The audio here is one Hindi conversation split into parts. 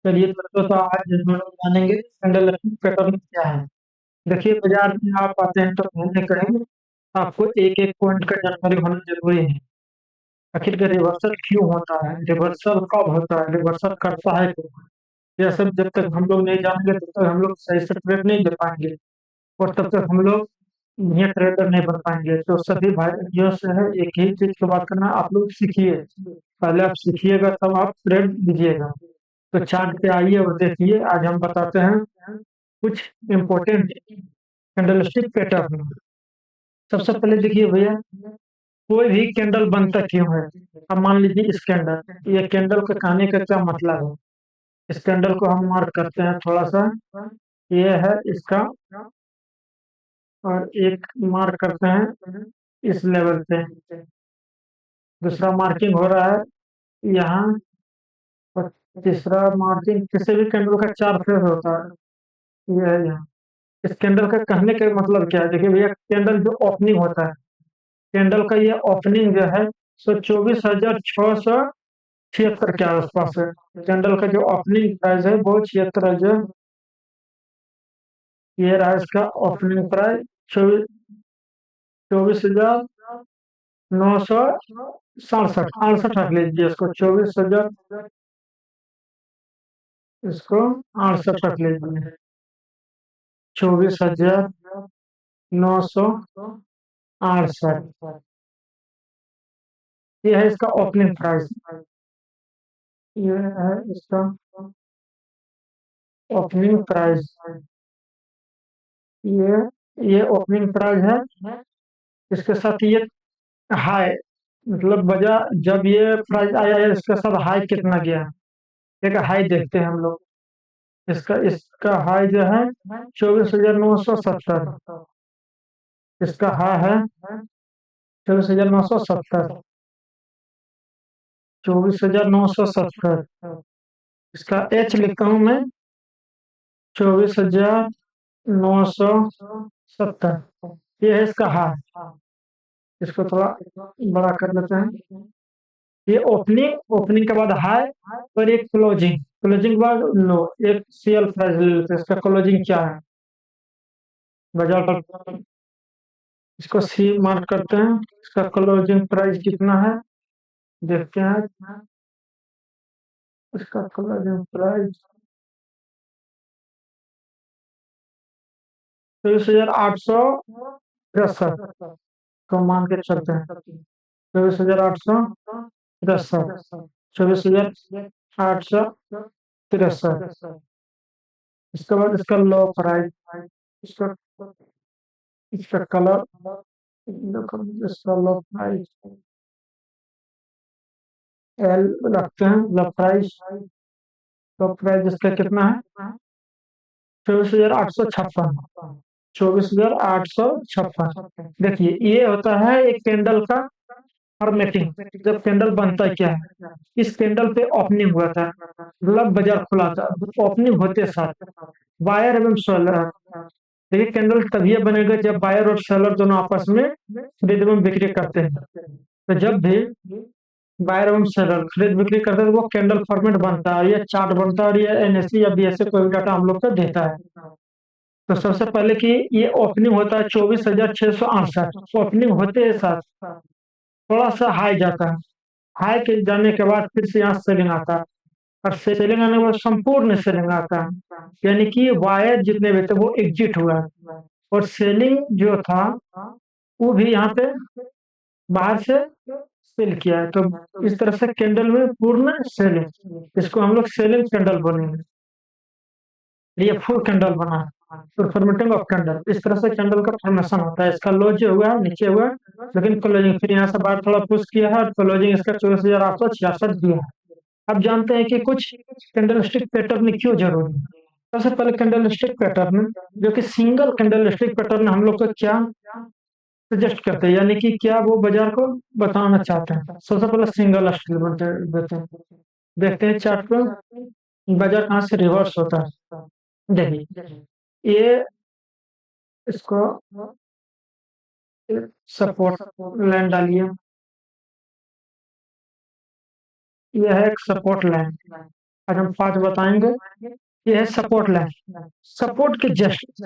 चलिए तो आज हम लोग जानेंगे कैंडल पैटर्न क्या है। देखिए बाजार में आप आते हैं तो घूमने करेंगे, आपको एक एक पॉइंट का जानकारी होना जरूरी है। आखिर का रिवर्सल क्यों होता है, रिवर्सल कब होता है, रिवर्सल करता है कौन। यह सब जब तक हम लोग नहीं जानेंगे तब तक हम लोग सही से ट्रेड नहीं ले पाएंगे, और तब तक हम लोग ये ट्रेडर नहीं बन पाएंगे। तो सभी भाइयों से है एक ही चीज की बात करना, आप लोग सीखिए। पहले आप सीखिएगा तब आप ट्रेड दीजिएगा। तो चार्ट पे आइए और देखिए, आज हम बताते हैं कुछ इम्पोर्टेंट कैंडलस्टिक पैटर्न। सबसे पहले देखिए भैया, कोई भी कैंडल बनता क्यों है। अब मान लीजिए इस कैंडल, ये कैंडल का कहने का क्या मतलब है। इस कैंडल को हम मार्क करते हैं थोड़ा सा, ये है इसका, और एक मार्क करते हैं इस लेवल पे। दूसरा मार्किंग हो रहा है यहाँ, और तीसरा मार्किंग किसी भी कैंडल का चार फेस होता है, ये है यहाँ। इस कैंडल का कहने का मतलब क्या है, देखिए भैया, कैंडल जो ओपनिंग होता है, कैंडल का ये ओपनिंग जो है सो 24,676 के आसपास है। कैंडल का जो ओपनिंग प्राइस है वो 76,000, ये रहा इसका ओपनिंग प्राइस। 24,967, 68 रख लीजिए इसको, 24,000, इसको 68 रख लीजिए। 24,968, ये है इसका ओपनिंग प्राइस। ये है इसका ओपनिंग प्राइस। ये ओपनिंग प्राइस है। इसके साथ ये हाई, मतलब बाजार जब ये प्राइस आया है इसके साथ हाई कितना गया। एक हाई देखते हैं हम लोग, इसका इसका हाई जो है 24,970, इसका हाई है 24,970, 24,970। इसका एच लिखता हूँ मैं, 24,970, ये है इसका हाई। इसको थोड़ा बड़ा कर लेते हैं। ये ओपनिंग, ओपनिंग के बाद हाई, और एक क्लोजिंग, क्लोजिंग के बाद लो। एक सेल प्राइस ले लेते हैं, इसका क्लोजिंग क्या है बाजार का। इसको सी मार्क करते हैं, इसका क्लोजिंग प्राइस कितना है देखते हैं। इसका क्लोजिंग प्राइस 23,863 को मान के चलते हैं। 23,863, 24,863। इसके बाद इसका लो प्राइस, इसका इसका कलर, देखो इसका लो प्राइस एल रखते हैं। लो प्राइस इसका कितना है, 24,856, 24,856। देखिए ये होता है एक कैंडल का फॉर्मेटिंग। जब कैंडल बनता है क्या है, इस कैंडल पे ओपनिंग हुआ था, मतलब बाजार खुला था। ओपनिंग होते साथ बायर एवं सेलर, देखिए कैंडल तभी बनेगा जब बायर और सेलर दोनों आपस में खरीद एवं बिक्री करते हैं। तो जब भी बायर एवं सेलर खरीद बिक्री करते हैं तो वो कैंडल फॉर्मेट बनता है, ये चार्ट बनता है, और ये एनएससी या बीएससी कोई भी डाटा हम लोग को देता है। तो सबसे पहले कि ये ओपनिंग होता है 24,668, ओपनिंग होते हैं साथ थोड़ा सा हाई जाता है। हाई के जाने के बाद फिर से यहाँ सेलिंग आता है, और सेलिंग आने के बाद संपूर्ण सेलिंग आता है, यानी कि वायर जितने भी थे वो एग्जिट हुआ है, और सेलिंग जो था वो भी यहाँ पे बाहर से सेल किया है। तो इस तरह से कैंडल में पूर्ण सेलिंग, इसको हम लोग सेलिंग कैंडल बोलेंगे। ये फुल कैंडल बना है, तो फॉर्मेटिंग ऑफ कैंडल, इस तरह से कैंडल का फॉर्मेशन होता है। इसका लो जो हुआ है नीचे हुआ है, लेकिन क्लोजिंग फिर यहाँ से बाहर थोड़ा पुश किया है, और क्लोजिंग इसका 24,866 दिया है। अब जानते हैं कि कुछ कैंडल स्टिक पैटर्न क्यों जरूरी है। सबसे पहले कैंडल स्टिक पैटर्न, जो कि सिंगल कैंडल स्टिक पैटर्न हम लोग को क्या सजेस्ट करते हैं, यानी कि क्या वो बाजार को बताना चाहते हैं। सबसे पहले सिंगल स्टिक बनते देते हैं, देखते हैं चार्ट पर बाजार कहाँ से रिवर्स होता है। देखिए ये, इसको सपोर्ट लाइन डालिए, यह है एक सपोर्ट लाइन। आज हम 5 बताएंगे। ये है सपोर्ट लाइन। सपोर्ट के जस्ट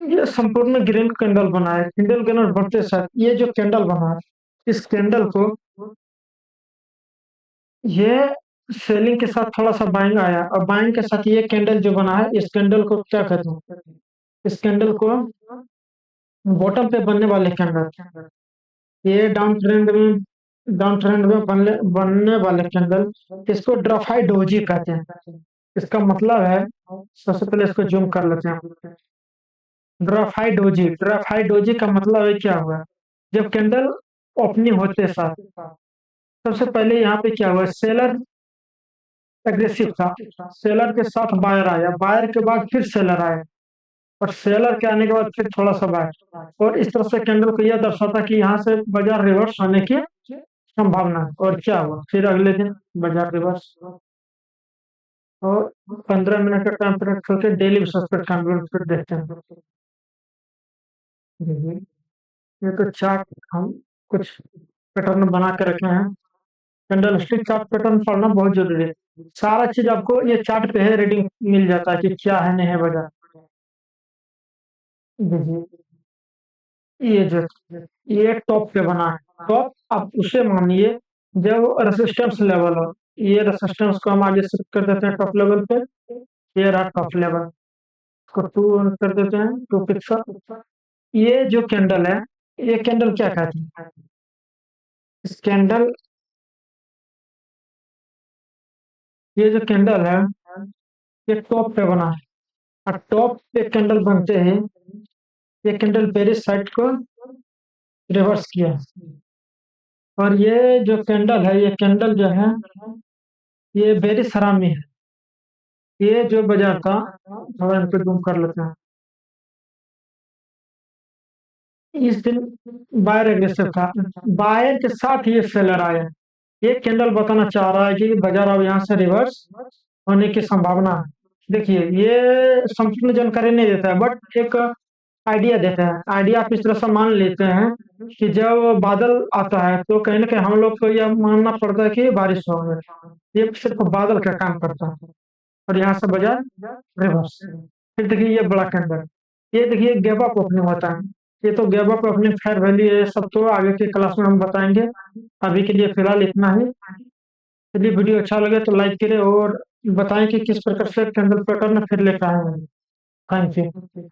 ये संपूर्ण ग्रीन कैंडल बना है। कैंडल के अंदर बढ़ते साथ ये जो कैंडल बना है, इस कैंडल को ये सेलिंग के साथ थोड़ा सा बाइंग आया, और बाइंग के साथ ये कैंडल जो बना है, इस कैंडल को क्या कहते हैं? इस कैंडल को बॉटम पे बनने वाले कैंडल, ये डाउन ट्रेंड में बनने वाले कैंडल, इसको ड्रफाई डोजी कहते हैं। इसका मतलब है, सबसे पहले इसको जूम कर लेते हैं। ड्रफाई डोजी का मतलब है क्या हुआ? जब कैंडल ओपनिंग होते साथ सबसे पहले यहाँ पे क्या हुआ? सेलर एग्रेसिव था, सेलर के साथ बायर आया, बायर के बाद फिर सेलर आया, और सेलर के आने के बाद फिर थोड़ा सा बायर, और इस तरह से कैंडल को यह दर्शाता कि यहाँ से बाजार रिवर्स होने की संभावना है। और क्या हुआ? फिर अगले दिन बाजार रिवर्स, और 15 मिनट का टाइम पीरियड छोड़ के डेली बेसिस पर कैंडल फिर देखते हैं। देखिए, ये तो चार्ट हम कुछ पैटर्न बना के रखे हैं। कैंडल स्टिक चार्ट पैटर्न पढ़ना बहुत जरूरी है। सारा चीज आपको ये चार्ट पे है, रीडिंग मिल जाता है कि क्या है नहीं है बाजार। देखिए, ये जो ये टॉप पे बना है, टॉप आप उसे मानिए जब रेसिस्टेंस लेवल हो। ये रेसिस्टेंस को हम आगे शिफ्ट कर देते हैं टॉप लेवल पे। ये रहा टॉप लेवल, इसको 2 कर देते हैं, 2 पिक्सल। ये जो कैंडल है, ये कैंडल क्या कहती है? इस कैंडल ये जो कैंडल है, ये टॉप पे बना है, और टॉप पे कैंडल बनते हैं ये कैंडल बेरिश साइड को रिवर्स किया है। और ये जो कैंडल है, ये कैंडल जो है, ये बेरिश हरामी है। ये जो बाजार था, थोड़ा इनको जूम कर लेते हैं, इस दिन बायर एग्रेसिव था, बायर के साथ ये सेलर आया। ये कैंडल बताना चाह रहा है कि बाजार अब यहाँ से रिवर्स होने की संभावना है। देखिए, ये संपूर्ण जानकारी नहीं देता है, बट एक आइडिया देता है। आइडिया आप इस तरह से मान लेते हैं कि जब बादल आता है तो कहीं ना कहीं हम लोग को यह मानना पड़ता है कि बारिश होगी। ये सिर्फ बादल का काम करता है, और यहाँ से बाजार रिवर्स। फिर देखिए, ये बड़ा कैंडल, ये देखिए गैप अप ओपनिंग होता है। ये तो gap up opening fair value है, सब तो आगे के क्लास में हम बताएंगे। अभी के लिए फिलहाल इतना ही। यदि वीडियो अच्छा लगे तो लाइक करें, और बताएं कि किस प्रकार से कैंडल पैटर्न फिर लेकर आएंगे। Thank you.